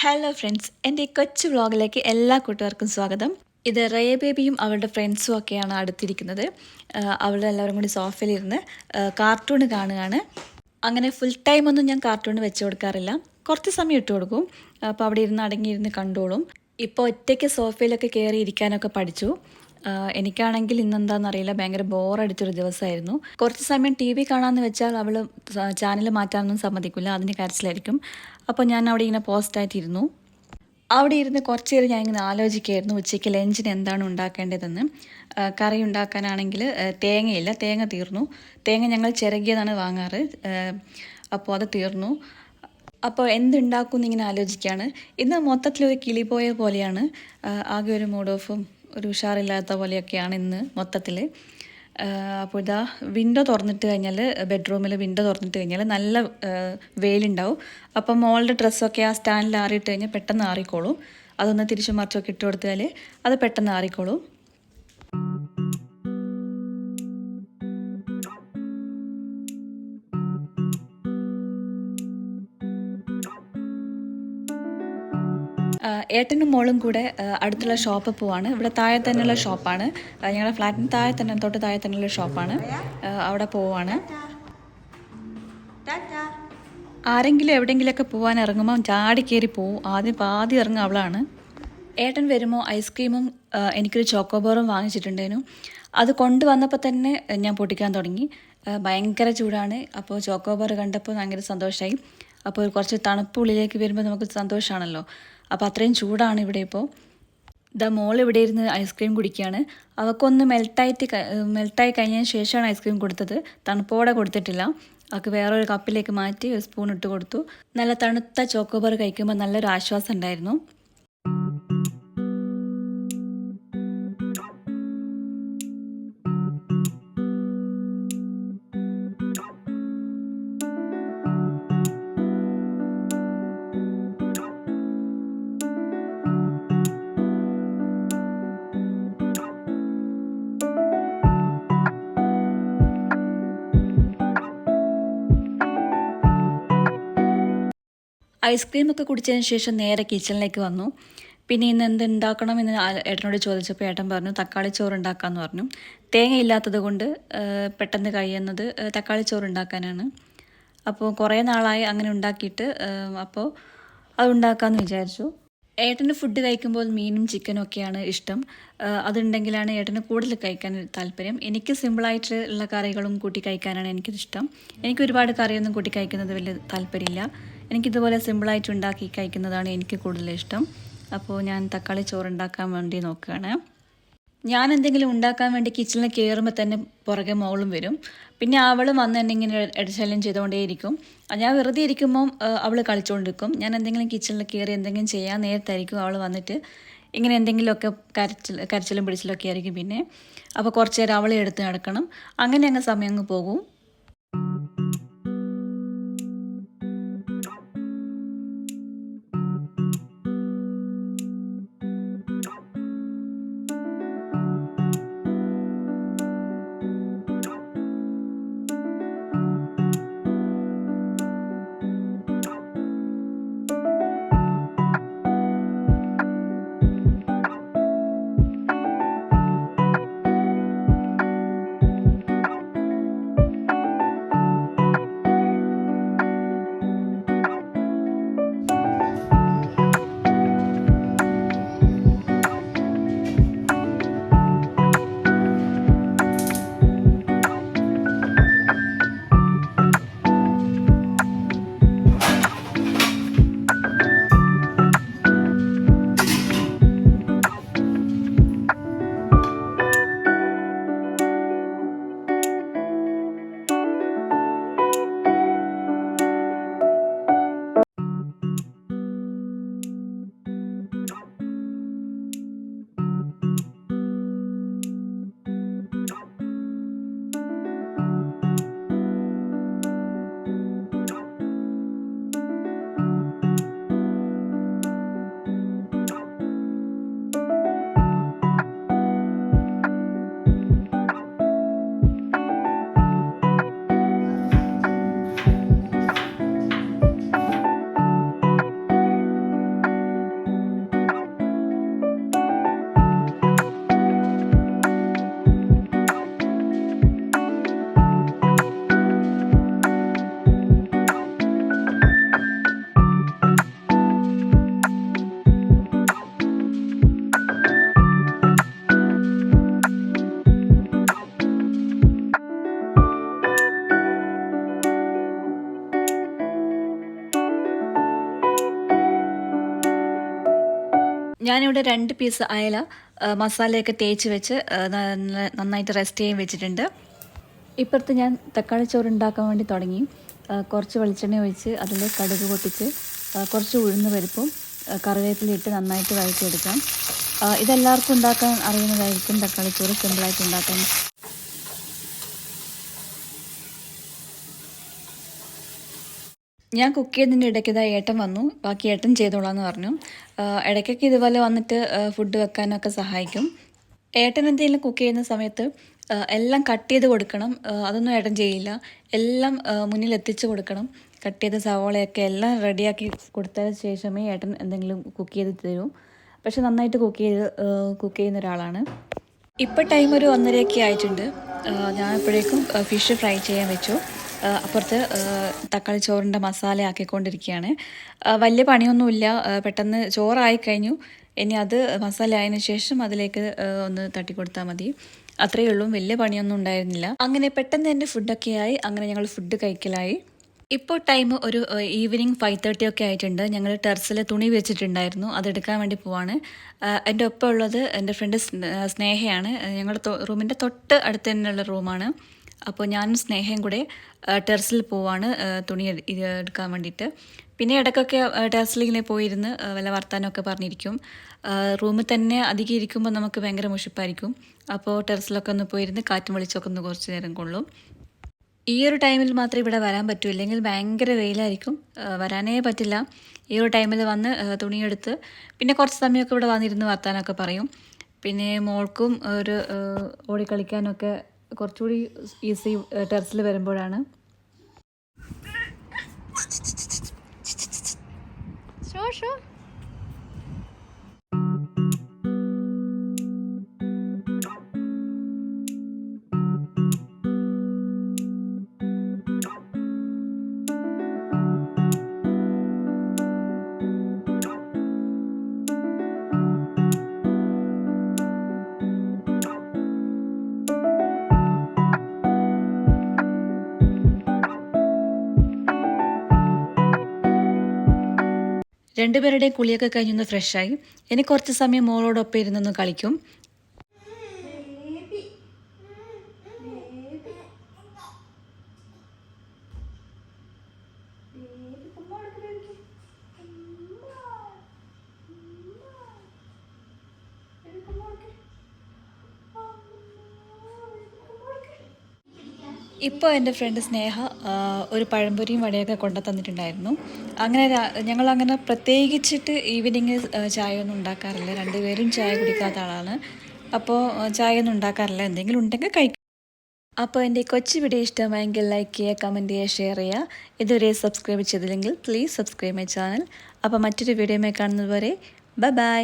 Hello friends, എൻ്റെ ഈ കൊച്ചു വ്ളോഗിലേക്ക് എല്ലാ കൂട്ടുകാർക്കും സ്വാഗതം. ഇത് റേ ബേബിയും അവളുടെ ഫ്രണ്ട്സും ഒക്കെയാണ് അടുത്തിരിക്കുന്നത്. അവളുടെ എല്ലാവരും കൂടി സോഫയിലിരുന്ന് കാർട്ടൂൺ കാണുകയാണ്. അങ്ങനെ ഫുൾ ടൈം ഒന്നും ഞാൻ കാർട്ടൂൺ വെച്ച് കൊടുക്കാറില്ല, കുറച്ച് സമയം ഇട്ട് കൊടുക്കും. അപ്പോൾ അവിടെ ഇരുന്ന് അടങ്ങിയിരുന്ന് കണ്ടോളും. ഇപ്പോൾ ഒറ്റയ്ക്ക് സോഫയിലൊക്കെ കയറി ഇരിക്കാനൊക്കെ പഠിച്ചു. എനിക്കാണെങ്കിൽ ഇന്നെന്താണെന്നറിയില്ല, ഭയങ്കര ബോറടിച്ചൊരു ദിവസമായിരുന്നു. കുറച്ച് സമയം ടി വി കാണാമെന്ന് വെച്ചാൽ അവൾ ചാനൽ മാറ്റാനൊന്നും സമ്മതിക്കില്ല, അതിന് കരച്ചിലായിരിക്കും. അപ്പോൾ ഞാൻ അവിടെ ഇങ്ങനെ പോസ്റ്റായിട്ടിരുന്നു. അവിടെ ഇരുന്ന് കുറച്ച് നേരം ഞാനിങ്ങനെ ആലോചിക്കുകയായിരുന്നു ഉച്ചയ്ക്ക് ലഞ്ചിന് എന്താണ് ഉണ്ടാക്കേണ്ടതെന്ന്. കറി ഉണ്ടാക്കാനാണെങ്കിൽ തേങ്ങയില്ല, തേങ്ങ തീർന്നു. തേങ്ങ ഞങ്ങൾ ചിരകിയതാണ് വാങ്ങാറ്, അപ്പോൾ അത് തീർന്നു. അപ്പോൾ എന്തുണ്ടാക്കും എന്നിങ്ങനെ ആലോചിക്കുകയാണ്. ഇന്ന് മൊത്തത്തിലൊരു കിളി പോയ പോലെയാണ്. ആകെ ഒരു മൂഡ് ഓഫും ഒരു ഉഷാറില്ലാത്ത പോലെയൊക്കെയാണ് ഇന്ന് മൊത്തത്തിൽ. അപ്പോൾ ഇതാ വിൻഡോ തുറന്നിട്ട് കഴിഞ്ഞാൽ, ബെഡ്റൂമിൽ വിൻഡോ തുറന്നിട്ട് കഴിഞ്ഞാൽ നല്ല വെയിലുണ്ടാവും. അപ്പം മോളുടെ ഡ്രസ്സൊക്കെ ആ സ്റ്റാൻഡിൽ ആറിയിട്ട് കഴിഞ്ഞാൽ പെട്ടെന്ന് ആറിക്കോളും. അതൊന്ന് തിരിച്ചു മറിച്ചൊക്കെ ഇട്ട് കൊടുത്താൽ അത് പെട്ടെന്ന് ആറിക്കോളും. ഏട്ടനും മോളും കൂടെ അടുത്തുള്ള ഷോപ്പിൽ പോവാണ്. ഇവിടെ താഴെ തന്നെയുള്ള ഷോപ്പാണ്, ഞങ്ങളുടെ ഫ്ലാറ്റിന് താഴെ തന്നെ, തൊട്ട് താഴെ തന്നെയുള്ള ഷോപ്പാണ്. അവിടെ പോവാണ്. ആരെങ്കിലും എവിടെയെങ്കിലുമൊക്കെ പോകാൻ ഇറങ്ങുമ്പോൾ ചാടി കയറി പോവും. ആദ്യം ഇറങ്ങുക അവളാണ്. ഏട്ടൻ വരുമ്പോൾ ഐസ്ക്രീമും എനിക്കൊരു ചോക്കോബാറും വാങ്ങിച്ചിട്ടുണ്ടായിരുന്നു. അത് കൊണ്ടുവന്നപ്പോൾ തന്നെ ഞാൻ പൊട്ടിക്കാൻ തുടങ്ങി. ഭയങ്കര ചൂടാണ്. അപ്പോൾ ചോക്കോബാർ കണ്ടപ്പോൾ ഭയങ്കര സന്തോഷമായി. അപ്പോൾ കുറച്ച് തണുപ്പ് ഉള്ളിലേക്ക് വരുമ്പോൾ നമുക്ക് സന്തോഷമാണല്ലോ. അപ്പോൾ അത്രയും ചൂടാണ് ഇവിടെ. ഇപ്പോൾ മോൾ ഇവിടെ ഇരുന്ന് ഐസ്ക്രീം കുടിക്കുകയാണ്. അവൾക്കൊന്ന് മെൽട്ടായി കഴിഞ്ഞതിന് ശേഷമാണ് ഐസ്ക്രീം കൊടുത്തത്, തണുപ്പോടെ കൊടുത്തിട്ടില്ല. അവൾക്ക് വേറൊരു കപ്പിലേക്ക് മാറ്റി ഒരു സ്പൂൺ ഇട്ട് കൊടുത്തു. നല്ല തണുത്ത ചോക്കോബാർ കഴിക്കുമ്പോൾ നല്ലൊരു ആശ്വാസം ഉണ്ടായിരുന്നു. ഐസ്ക്രീമൊക്കെ കുടിച്ചതിന് ശേഷം നേരെ കിച്ചണിലേക്ക് വന്നു. പിന്നെ ഇന്ന് എന്തുണ്ടാക്കണമെന്ന് ഏട്ടനോട് ചോദിച്ചപ്പോൾ ഏട്ടൻ പറഞ്ഞു തക്കാളി ചോറ് ഉണ്ടാക്കാമെന്ന് പറഞ്ഞു. തേങ്ങ ഇല്ലാത്തത് കൊണ്ട് പെട്ടെന്ന് കഴിയുന്നത് തക്കാളി ചോറ് ഉണ്ടാക്കാനാണ്. അപ്പോൾ കുറേ നാളായി അങ്ങനെ ഉണ്ടാക്കിയിട്ട്, അപ്പോൾ അത് ഉണ്ടാക്കാമെന്ന് വിചാരിച്ചു. ഏട്ടന് ഫുഡ് കഴിക്കുമ്പോൾ മീനും ചിക്കനും ഒക്കെയാണ് ഇഷ്ടം. അതുണ്ടെങ്കിലാണ് ഏട്ടന് കൂടുതൽ കഴിക്കാൻ താല്പര്യം. എനിക്ക് സിമ്പിളായിട്ടുള്ള കറികളും കൂട്ടി കഴിക്കാനാണ് എനിക്കിഷ്ടം. എനിക്ക് ഒരുപാട് കറിയൊന്നും കൂട്ടി കഴിക്കുന്നത് വലിയ താല്പര്യമില്ല. എനിക്കിതുപോലെ സിമ്പിളായിട്ട് ഉണ്ടാക്കി കഴിക്കുന്നതാണ് എനിക്ക് കൂടുതൽ ഇഷ്ടം. അപ്പോൾ ഞാൻ തക്കാളി ചോറ് ഉണ്ടാക്കാൻ വേണ്ടി നോക്കുകയാണ്. ഞാൻ എന്തെങ്കിലും ഉണ്ടാക്കാൻ വേണ്ടി കിച്ചണിൽ കയറുമ്പോൾ തന്നെ പുറകെ മോളും വരും. പിന്നെ അവളും വന്ന് എന്നെ ഇങ്ങനെ ഇടശല്യം ചെയ്തുകൊണ്ടേയിരിക്കും. ഞാൻ വെറുതെ ഇരിക്കുമ്പം അവൾ കളിച്ചുകൊണ്ടിരിക്കും. ഞാൻ എന്തെങ്കിലും കിച്ചണിൽ കയറി എന്തെങ്കിലും ചെയ്യാൻ നേരത്തായിരിക്കും അവൾ വന്നിട്ട് ഇങ്ങനെ എന്തെങ്കിലുമൊക്കെ കരച്ചിലും പിടിച്ചിലൊക്കെ ആയിരിക്കും. പിന്നെ അപ്പോൾ കുറച്ച് നേരം അവളെ എടുത്ത് നടക്കണം. അങ്ങനെ അങ്ങ് സമയം അങ്ങ് പോകും. ഞാനിവിടെ 2 പീസ് അയല മസാലയൊക്കെ തേച്ച് വെച്ച് നന്നായിട്ട് റെസ്റ്റ് ചെയ്യാൻ വെച്ചിട്ടുണ്ട്. ഇപ്പുറത്ത് ഞാൻ തക്കാളി ചോറ് ഉണ്ടാക്കാൻ വേണ്ടി തുടങ്ങി. കുറച്ച് വെളിച്ചെണ്ണ ഒഴിച്ച് അതിൽ കടുക് പൊട്ടിച്ച് കുറച്ച് ഉഴുന്ന് പരിപ്പും കറിവേപ്പിലയിട്ട് നന്നായിട്ട് വഴറ്റിയെടുക്കാം. ഇതെല്ലാവർക്കും ഉണ്ടാക്കാൻ അറിയുന്നതായിരിക്കും. തക്കാളി ചോറ് സിമ്പിളായിട്ട് ഉണ്ടാക്കാൻ. ഞാൻ കുക്ക് ചെയ്യുന്നതിൻ്റെ ഇടയ്ക്ക് ഇതാ ഏട്ടൻ വന്നു. ബാക്കി ഏട്ടൻ ചെയ്തോളാന്ന് പറഞ്ഞു. ഇടയ്ക്കൊക്കെ ഇതുപോലെ വന്നിട്ട് ഫുഡ് വെക്കാനൊക്കെ സഹായിക്കും. ഏട്ടൻ എന്തെങ്കിലും കുക്ക് ചെയ്യുന്ന സമയത്ത് എല്ലാം കട്ട് ചെയ്ത് കൊടുക്കണം. അതൊന്നും ഏട്ടൻ ചെയ്യില്ല. എല്ലാം മുന്നിൽ എത്തിച്ച് കൊടുക്കണം. കട്ട് ചെയ്ത സവോളയൊക്കെ എല്ലാം റെഡിയാക്കി കൊടുത്തതിന് ശേഷമേ ഏട്ടൻ എന്തെങ്കിലും കുക്ക് ചെയ്ത് തരൂ. പക്ഷെ നന്നായിട്ട് കുക്ക് ചെയ്യുന്ന ഒരാളാണ്. ഇപ്പോൾ ടൈം ഒരു 1:30 ആയിട്ടുണ്ട്. ഞാൻ അപ്പോഴേക്കും ഫിഷ് ഫ്രൈ ചെയ്യാൻ വെച്ചു. അപ്പുറത്ത് തക്കാളി ചോറിൻ്റെ മസാല ആക്കിക്കൊണ്ടിരിക്കുകയാണ്. വലിയ പണിയൊന്നുമില്ല. പെട്ടെന്ന് ചോറായി കഴിഞ്ഞു. ഇനി അത് മസാല ആയതിനു ശേഷം അതിലേക്ക് ഒന്ന് തട്ടിക്കൊടുത്താൽ മതി. അത്രയേ ഉള്ളൂ. വലിയ പണിയൊന്നും ഉണ്ടായിരുന്നില്ല. അങ്ങനെ പെട്ടെന്ന് എൻ്റെ ഫുഡൊക്കെ ആയി. അങ്ങനെ ഞങ്ങൾ ഫുഡ് കഴിക്കലായി. ഇപ്പോൾ ടൈം ഒരു ഈവനിങ് 5:30 ഒക്കെ ആയിട്ടുണ്ട്. ഞങ്ങൾ ടെറസിൽ തുണി വെച്ചിട്ടുണ്ടായിരുന്നു. അതെടുക്കാൻ വേണ്ടി പോവാണ്. എൻ്റെ ഒപ്പം ഉള്ളത് എൻ്റെ ഫ്രണ്ട് സ്നേഹയാണ്. ഞങ്ങളുടെ റൂമിൻ്റെ തൊട്ട് അടുത്ത് തന്നെയുള്ള റൂമാണ്. അപ്പോൾ ഞാനും സ്നേഹയും കൂടെ ടെറസിൽ പോവാണ് തുണി എടുക്കാൻ വേണ്ടിയിട്ട്. പിന്നെ ഇടയ്ക്കൊക്കെ ടെറസിൽ ഇങ്ങനെ പോയിരുന്ന് വല്ല വർത്താനമൊക്കെ പറഞ്ഞിരിക്കും. റൂമിൽ തന്നെ അധികം ഇരിക്കുമ്പോൾ നമുക്ക് ഭയങ്കര മുഷിപ്പായിരിക്കും. അപ്പോൾ ടെറസിലൊക്കെ ഒന്ന് പോയിരുന്ന് കാറ്റും വെളിച്ചമൊക്കെ ഒന്ന് കുറച്ച് നേരം കൊള്ളും. ഈ ഒരു ടൈമിൽ മാത്രമേ ഇവിടെ വരാൻ പറ്റൂ. ഇല്ലെങ്കിൽ ഭയങ്കര വെയിലായിരിക്കും. വരാനേ പറ്റില്ല. ഈ ഒരു ടൈമിൽ വന്ന് തുണിയെടുത്ത് പിന്നെ കുറച്ച് സമയമൊക്കെ ഇവിടെ വന്നിരുന്ന് വർത്താനമൊക്കെ പറയും. പിന്നെ മോൾക്കും ഒരു ഓടിക്കളിക്കാനൊക്കെ കുറച്ചുകൂടി ഈസി ടെറസിൽ വരുമ്പോഴാണ്. രണ്ടുപേരുടെയും കുളിയൊക്കെ കഴിഞ്ഞൊന്ന് ഫ്രഷായി. ഇനി കുറച്ച് സമയം മോളോടൊപ്പം ഇരുന്നൊന്ന് കളിക്കും. ഇപ്പോൾ എൻ്റെ ഫ്രണ്ട് സ്നേഹ ഒരു പഴംപൊരിയും വടയൊക്കെ കൊണ്ടു തന്നിട്ടുണ്ടായിരുന്നു. അങ്ങനെ ഞങ്ങളങ്ങനെ പ്രത്യേകിച്ചിട്ട് ഈവനിങ് ചായ ഒന്നും ഉണ്ടാക്കാറില്ല. രണ്ടുപേരും ചായ കുടിക്കാത്ത ആളാണ്. അപ്പോൾ ചായ ഒന്നും ഉണ്ടാക്കാറില്ല. എന്തെങ്കിലും ഉണ്ടെങ്കിൽ കഴിക്കും. അപ്പോൾ എൻ്റെ കൊച്ചു വീഡിയോ ഇഷ്ടമായെങ്കിൽ ലൈക്ക് ചെയ്യുക, കമൻറ്റ് ചെയ്യുക, ഷെയർ ചെയ്യുക. ഇതുവരെ സബ്സ്ക്രൈബ് ചെയ്തില്ലെങ്കിൽ പ്ലീസ് സബ്സ്ക്രൈബ് മൈ ചാനൽ. അപ്പോൾ മറ്റൊരു വീഡിയോയുമായി കാണുന്നത് വരെ ബൈ.